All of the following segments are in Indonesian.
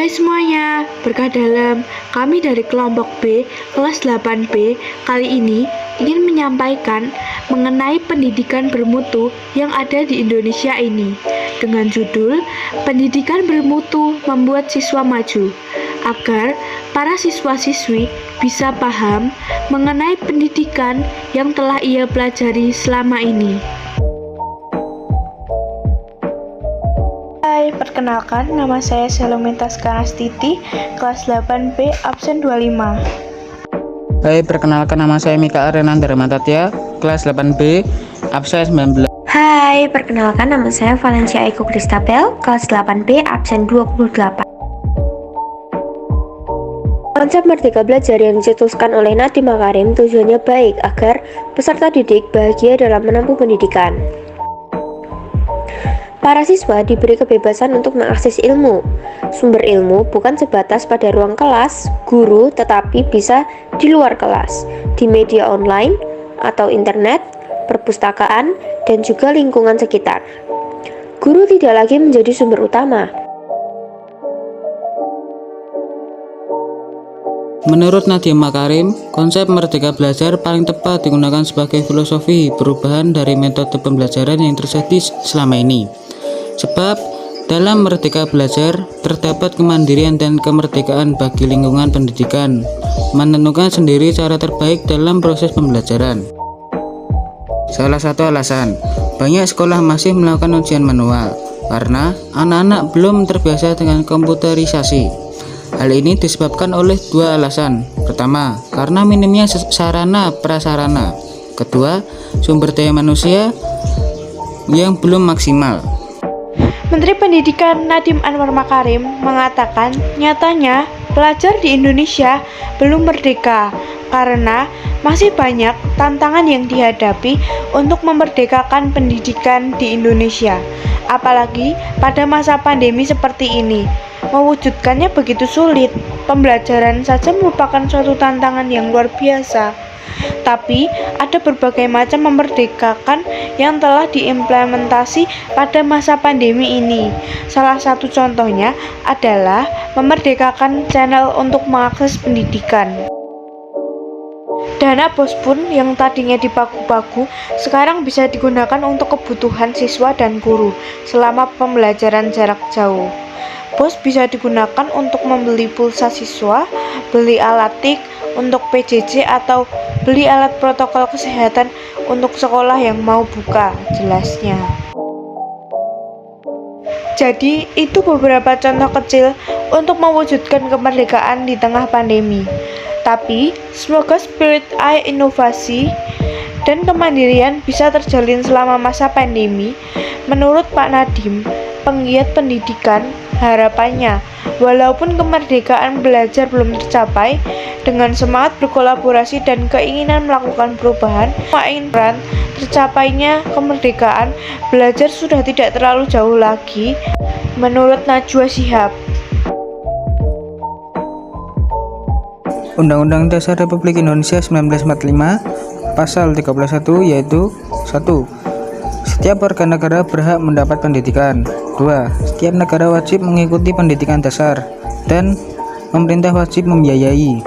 Hai semuanya, berkah dalam. Kami dari kelompok B, kelas 8B, kali ini ingin menyampaikan mengenai pendidikan bermutu yang ada di Indonesia ini. Dengan judul, Pendidikan Bermutu Membuat Siswa Maju, agar para siswa-siswi bisa paham mengenai pendidikan yang telah ia pelajari selama ini. Hai, perkenalkan nama saya Selomintas Kanastiti, kelas 8B, absen 25. Hai, perkenalkan nama saya Mika Renanda Ramadhatya, kelas 8B, absen 19. Hai, perkenalkan nama saya Valencia Eko Kristabel, kelas 8B, absen 28. Konsep Merdeka Belajar yang dicetuskan oleh Nadiem Makarim tujuannya baik agar peserta didik bahagia dalam menempuh pendidikan. Para siswa diberi kebebasan untuk mengakses ilmu. Sumber ilmu bukan sebatas pada ruang kelas, guru, tetapi bisa di luar kelas, di media online atau internet, perpustakaan, dan juga lingkungan sekitar. Guru tidak lagi menjadi sumber utama. Menurut Nadiem Makarim, konsep Merdeka Belajar paling tepat digunakan sebagai filosofi perubahan dari metode pembelajaran yang terjadi selama ini. Sebab dalam Merdeka Belajar terdapat kemandirian dan kemerdekaan bagi lingkungan pendidikan, menentukan sendiri cara terbaik dalam proses pembelajaran. Salah satu alasan, banyak sekolah masih melakukan ujian manual, karena anak-anak belum terbiasa dengan komputerisasi. Hal ini disebabkan oleh dua alasan. Pertama, karena minimnya sarana prasarana. Kedua, sumber daya manusia yang belum maksimal. Menteri Pendidikan Nadiem Anwar Makarim mengatakan nyatanya pelajar di Indonesia belum merdeka karena masih banyak tantangan yang dihadapi untuk memerdekakan pendidikan di Indonesia. Apalagi pada masa pandemi seperti ini, mewujudkannya begitu sulit. Pembelajaran saja merupakan suatu tantangan yang luar biasa. Tapi ada berbagai macam memerdekakan yang telah diimplementasi pada masa pandemi ini. Salah satu contohnya adalah memerdekakan channel untuk mengakses pendidikan. Dana BOS pun yang tadinya dipagu-pagu sekarang bisa digunakan untuk kebutuhan siswa dan guru selama pembelajaran jarak jauh. BOS bisa digunakan untuk membeli pulsa siswa, beli alat TIK untuk PJJ, atau beli alat protokol kesehatan untuk sekolah yang mau buka, jelasnya. Jadi, itu beberapa contoh kecil untuk mewujudkan kemerdekaan di tengah pandemi. Tapi, semoga spirit inovasi dan kemandirian bisa terjalin selama masa pandemi. Menurut Pak Nadiem, penggiat pendidikan, harapannya, walaupun kemerdekaan belajar belum tercapai, dengan semangat berkolaborasi dan keinginan melakukan perubahan, tercapainya kemerdekaan belajar sudah tidak terlalu jauh lagi, menurut Najwa Shihab. Undang-Undang Dasar Republik Indonesia 1945, Pasal 31, yaitu 1. Setiap warga negara berhak mendapat pendidikan. 2. Setiap negara wajib mengikuti pendidikan dasar, dan pemerintah wajib membiayai.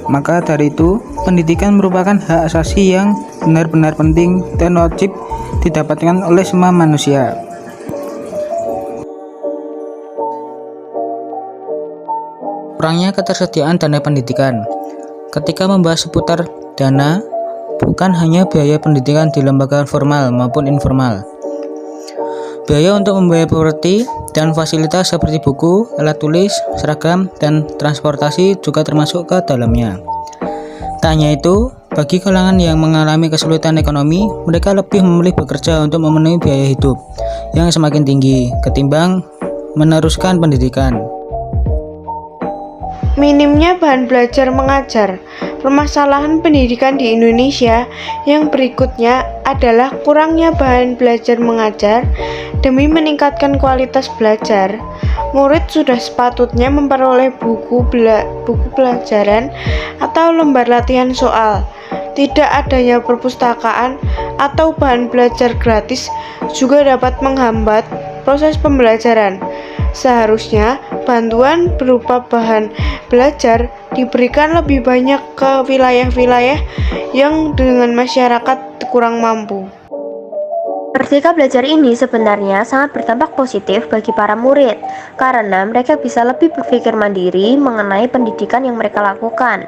Maka dari itu, pendidikan merupakan hak asasi yang benar-benar penting dan wajib didapatkan oleh semua manusia. Kurangnya ketersediaan dana pendidikan. Ketika membahas seputar dana, bukan hanya biaya pendidikan di lembaga formal maupun informal. Biaya untuk membayar properti dan fasilitas seperti buku, alat tulis, seragam, dan transportasi juga termasuk ke dalamnya. Tak hanya itu, bagi kalangan yang mengalami kesulitan ekonomi, mereka lebih memilih bekerja untuk memenuhi biaya hidup yang semakin tinggi ketimbang meneruskan pendidikan. Minimnya bahan belajar mengajar. Permasalahan pendidikan di Indonesia yang berikutnya adalah kurangnya bahan belajar mengajar. Demi meningkatkan kualitas belajar, murid sudah sepatutnya memperoleh buku pelajaran atau lembar latihan soal. Tidak adanya perpustakaan atau bahan belajar gratis juga dapat menghambat proses pembelajaran. Seharusnya bantuan berupa bahan belajar diberikan lebih banyak ke wilayah-wilayah yang dengan masyarakat kurang mampu. Merdeka belajar ini sebenarnya sangat berdampak positif bagi para murid karena mereka bisa lebih berpikir mandiri mengenai pendidikan yang mereka lakukan.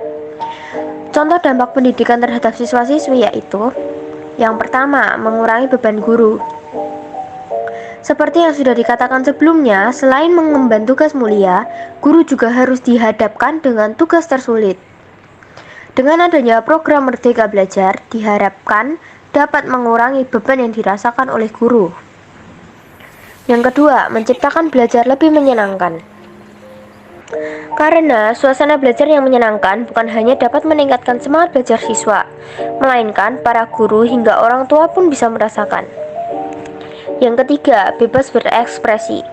Contoh dampak pendidikan terhadap siswa-siswi yaitu yang pertama, mengurangi beban guru. Seperti yang sudah dikatakan sebelumnya, selain mengemban tugas mulia, guru juga harus dihadapkan dengan tugas tersulit. Dengan adanya program Merdeka Belajar, diharapkan dapat mengurangi beban yang dirasakan oleh guru. Yang kedua, menciptakan belajar lebih menyenangkan. Karena suasana belajar yang menyenangkan bukan hanya dapat meningkatkan semangat belajar siswa, melainkan para guru hingga orang tua pun bisa merasakan. Yang ketiga, bebas berekspresi.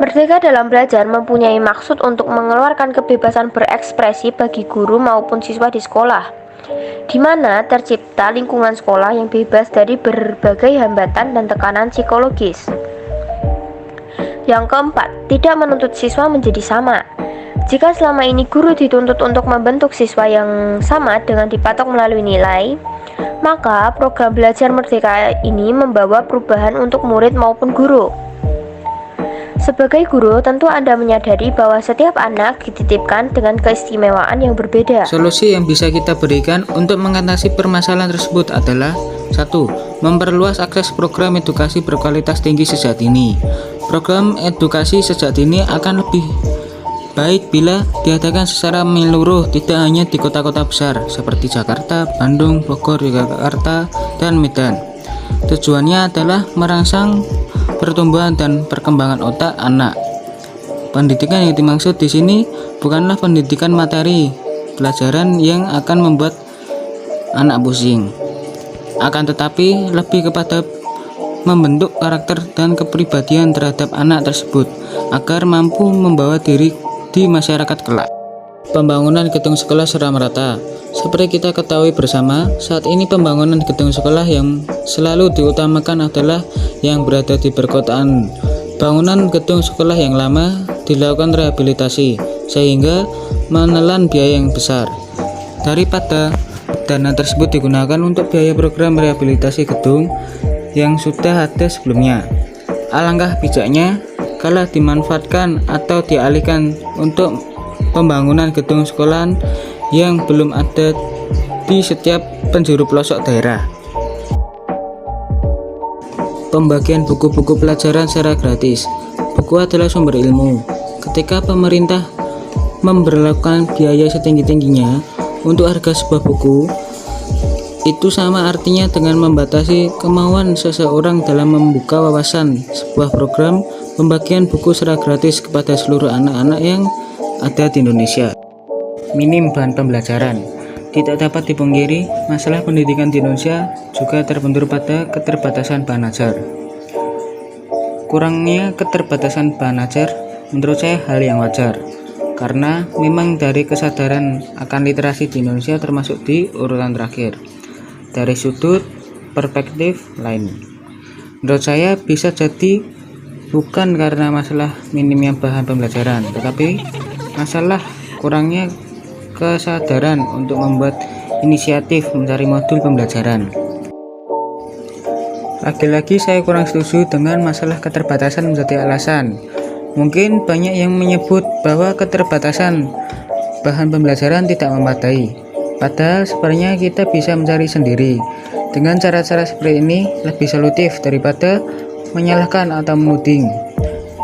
Merdeka dalam belajar mempunyai maksud untuk mengeluarkan kebebasan berekspresi bagi guru maupun siswa di sekolah, di mana tercipta lingkungan sekolah yang bebas dari berbagai hambatan dan tekanan psikologis. Yang keempat, tidak menuntut siswa menjadi sama. Jika selama ini guru dituntut untuk membentuk siswa yang sama dengan dipatok melalui nilai, maka program belajar merdeka ini membawa perubahan untuk murid maupun guru. Sebagai guru, tentu Anda menyadari bahwa setiap anak dititipkan dengan keistimewaan yang berbeda. Solusi yang bisa kita berikan untuk mengatasi permasalahan tersebut adalah 1. Memperluas akses program edukasi berkualitas tinggi sejak dini. Program edukasi sejak dini akan lebih baik bila diadakan secara menyeluruh, tidak hanya di kota-kota besar seperti Jakarta, Bandung, Bogor, Yogyakarta, dan Medan. Tujuannya adalah merangsang pertumbuhan dan perkembangan otak anak. Pendidikan yang dimaksud di sini bukanlah pendidikan materi, pelajaran yang akan membuat anak pusing, akan tetapi lebih kepada membentuk karakter dan kepribadian terhadap anak tersebut agar mampu membawa diri di masyarakat kelak. Pembangunan gedung sekolah secara merata. Seperti kita ketahui bersama, saat ini pembangunan gedung sekolah yang selalu diutamakan adalah yang berada di perkotaan. Bangunan gedung sekolah yang lama dilakukan rehabilitasi sehingga menelan biaya yang besar. Daripada dana tersebut digunakan untuk biaya program rehabilitasi gedung yang sudah ada sebelumnya, alangkah bijaknya kalau dimanfaatkan atau dialihkan untuk pembangunan gedung sekolahan yang belum ada di setiap penjuru pelosok daerah. Pembagian buku-buku pelajaran secara gratis. Buku adalah sumber ilmu. Ketika pemerintah memberlakukan biaya setinggi-tingginya untuk harga sebuah buku, itu sama artinya dengan membatasi kemauan seseorang dalam membuka wawasan. Sebuah program pembagian buku secara gratis kepada seluruh anak-anak yang ada di Indonesia. Minim bahan pembelajaran. Tidak dapat dipungkiri, masalah pendidikan di Indonesia juga terbentur pada keterbatasan bahan ajar. Kurangnya keterbatasan bahan ajar menurut saya hal yang wajar, karena memang dari kesadaran akan literasi di Indonesia termasuk di urutan terakhir dari sudut perspektif lain. Menurut saya bisa jadi bukan karena masalah minimnya bahan pembelajaran, tetapi masalah kurangnya kesadaran untuk membuat inisiatif mencari modul pembelajaran. Lagi-lagi saya kurang setuju dengan masalah keterbatasan menjadi alasan. Mungkin banyak yang menyebut bahwa keterbatasan bahan pembelajaran tidak memadai, padahal sebenarnya kita bisa mencari sendiri. Dengan cara-cara seperti ini lebih solutif daripada menyalahkan atau menuding.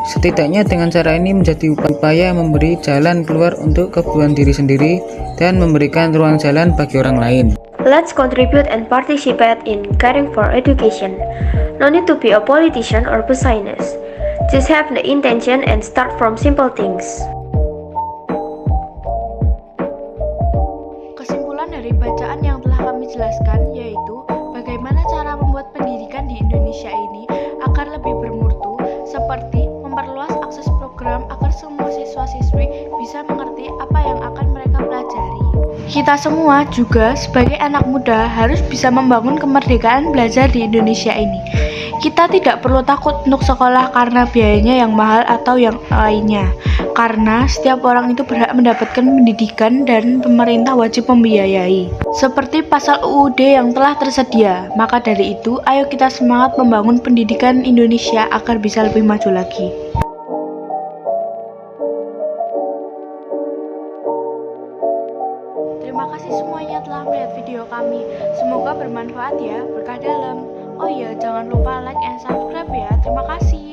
Setidaknya dengan cara ini menjadi upaya memberi jalan keluar untuk kebutuhan diri sendiri dan memberikan ruang jalan bagi orang lain. Let's contribute and participate in caring for education. No need to be a politician or pessimist. Just have the intention and start from simple things. Kesimpulan dari bacaan yang telah kami jelaskan yaitu bagaimana cara membuat pendidikan di Indonesia ini agar lebih bermutu, seperti memperluas akses program agar semua siswa-siswi bisa mengerti apa yang akan mereka pelajari. Kita semua juga sebagai anak muda harus bisa membangun kemerdekaan belajar di Indonesia ini. Kita tidak perlu takut untuk sekolah karena biayanya yang mahal atau yang lainnya. Karena setiap orang itu berhak mendapatkan pendidikan dan pemerintah wajib membiayai. Seperti pasal UUD yang telah tersedia. Maka dari itu, ayo kita semangat membangun pendidikan Indonesia agar bisa lebih maju lagi. Terima kasih semuanya telah melihat video kami. Semoga bermanfaat ya, berkah dalam. Oh iya, jangan lupa like and subscribe ya. Terima kasih.